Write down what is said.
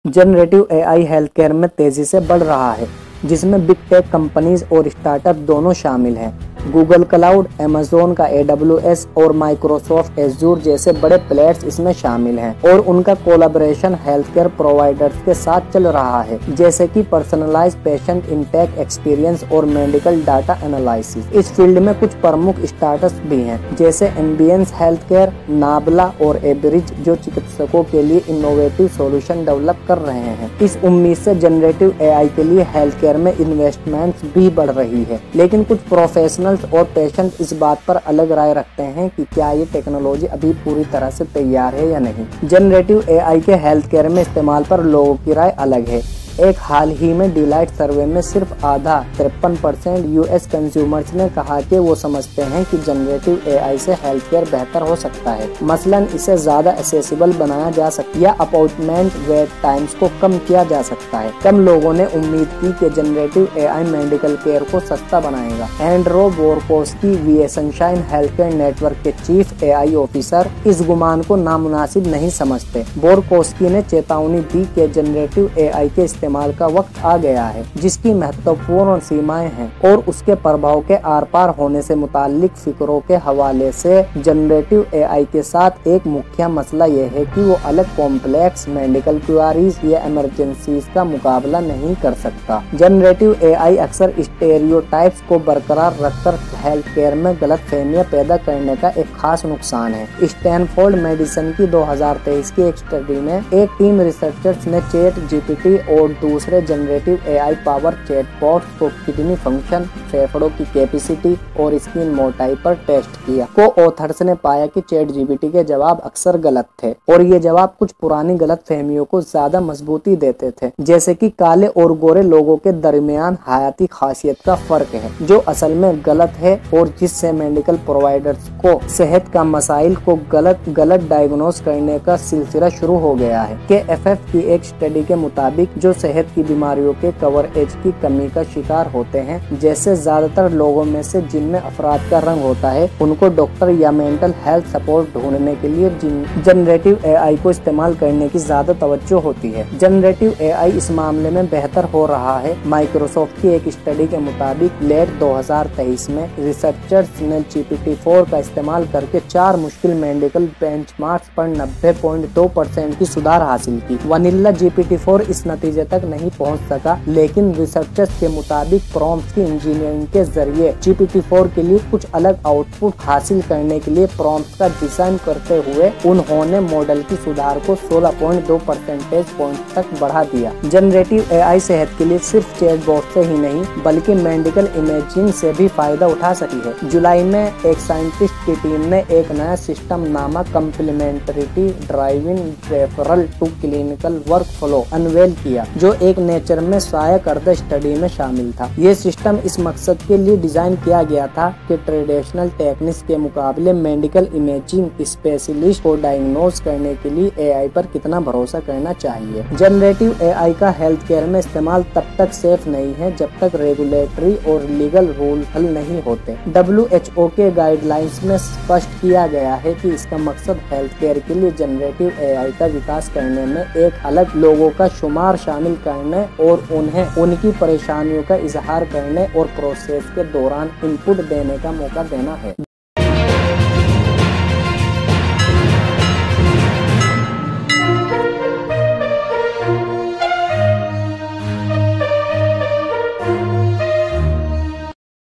Generative AI health care में तेजी से बढ़ रहा है, जिसमें बिग टेक कंपनीज और स्टार्टअप दोनों शामिल हैं। गूगल क्लाउड, अमेज़न का AWS और माइक्रोसॉफ्ट एज्यूर जैसे बड़े प्लेयर्स इसमें शामिल हैं और उनका कोलैबोरेशन हेल्थ केयर प्रोवाइडर्स के साथ चल रहा है, जैसे कि पर्सनलाइज पेशेंट इंटेक एक्सपीरियंस और मेडिकल डाटा एनालिसिस। इस फील्ड में कुछ प्रमुख स्टार्टअप्स भी हैं, जैसे एम्बियंस हेल्थ केयर, नाबला और एब्रिज, जो चिकित्सकों के लिए इनोवेटिव सॉल्यूशन डेवलप कर रहे हैं। इस उम्मीद से जनरेटिव एआई के लिए हेल्थ केयर में इन्वेस्टमेंट्स भी बढ़ रही है, लेकिन कुछ प्रोफेशनल और पेशेंट इस बात पर अलग राय रखते हैं कि क्या ये टेक्नोलॉजी अभी पूरी तरह से तैयार है या नहीं। जनरेटिव एआई के हेल्थ केयर में इस्तेमाल पर लोगों की राय अलग है। एक हाल ही में डिलाइट सर्वे में सिर्फ आधा 53% यूएस कंज्यूमर्स ने कहा कि वो समझते हैं कि जनरेटिव एआई से हेल्थ केयर बेहतर हो सकता है। मसलन इसे ज्यादा एक्सेसिबल बनाया जा सकता है या अपॉइंटमेंट वेट टाइम्स को कम किया जा सकता है। कम लोगों ने उम्मीद की कि जनरेटिव एआई मेडिकल केयर को सस्ता बनाएगा। Andrew Borkowski, VA sunshine health care network के चीफ एआई ऑफिसर, इस गुमान को नामुनासिब नहीं समझते। बोरकोस्की ने चेतावनी दी कि जनरेटिव एआई के इस्तेमाल का वक्त आ गया है, जिसकी महत्वपूर्ण सीमाएं हैं और उसके प्रभाव के आर पार होने से मुताल्लिक फिक्रों के हवाले से जनरेटिव एआई के साथ एक मुख्य मसला यह है कि वो अलग कॉम्प्लेक्स मेडिकल क्वेरीज या इमरजेंसीज का मुकाबला नहीं कर सकता। जनरेटिव एआई अक्सर स्टेरियोटाइप्स को बरकरार रखकर हेल्थ केयर में गलतफहमियां पैदा करने का एक खास नुकसान है। स्टैनफोर्ड मेडिसिन की 2023 की एक स्टडी में एक टीम रिसर्चर्स ने चैट जीपीटी और दूसरे जनरेटिव एआई पावर चैटबॉट्स को किडनी फंक्शन, फेफड़ों की कैपेसिटी और स्किन मोटाई पर टेस्ट किया। को-ऑथर्स ने पाया कि चैट जीपीटी के जवाब अक्सर गलत थे और ये जवाब कुछ पुरानी गलतफहमियों को ज्यादा मजबूती देते थे, जैसे कि काले और गोरे लोगों के दरमियान हयाती खासियत का फर्क है, जो असल में गलत है और जिससे मेडिकल प्रोवाइडर्स को सेहत का मसाइल को गलत डायग्नोस करने का सिलसिला शुरू हो गया है। KFF की एक स्टडी के मुताबिक जो सेहत की बीमारियों के कवरेज की कमी का शिकार होते हैं, जैसे ज्यादातर लोगों में से जिनमें अफराद का रंग होता है, उनको डॉक्टर या मेंटल हेल्थ सपोर्ट ढूंढने के लिए जनरेटिव एआई को इस्तेमाल करने की ज्यादा तवज्जो होती है। जनरेटिव एआई इस मामले में बेहतर हो रहा है। माइक्रोसॉफ्ट की एक स्टडी के मुताबिक लेट 2023 में रिसर्चर्स ने GPT-4 का इस्तेमाल करके 4 मुश्किल मेडिकल बेंचमार्क्स पर 90.2% की सुधार हासिल की। वनीला GPT-4 इस नतीजे तक नहीं पहुंच सका, लेकिन रिसर्चर्स के मुताबिक प्रॉम्प्ट्स की इंजीनियरिंग के जरिए GPT-4 के लिए कुछ अलग आउटपुट हासिल करने के लिए प्रॉम्प्ट्स का डिजाइन करते हुए उन्होंने मॉडल की सुधार को 16.2 परसेंटेज पॉइंट तक बढ़ा दिया। जनरेटिव एआई सेहत के लिए सिर्फ चैटबॉट से ही नहीं बल्कि मेडिकल इमेजिंग से भी फायदा उठा सकी है। जुलाई में एक साइंटिस्ट की टीम ने एक नया सिस्टम नामक complementarity driving referral to clinical workflow unveil किया, जो एक नेचर में शाया करदा स्टडी में शामिल था। ये सिस्टम इस मकसद के लिए डिजाइन किया गया था कि ट्रेडिशनल टेक्निक्स के मुकाबले मेडिकल इमेजिंग स्पेशलिस्ट को डायग्नोस करने के लिए एआई पर कितना भरोसा करना चाहिए। जनरेटिव एआई का हेल्थ केयर में इस्तेमाल तब तक सेफ नहीं है जब तक रेगुलेटरी और लीगल रूल हल नहीं होते। WHO के गाइडलाइंस में स्पष्ट किया गया है कि इसका मकसद हेल्थ केयर के लिए जनरेटिव एआई का विकास करने में एक अलग लोगों का शुमार शामिल करने और उन्हें उनकी परेशानियों का इजहार करने और प्रोसेस के दौरान इनपुट देने का मौका देना है।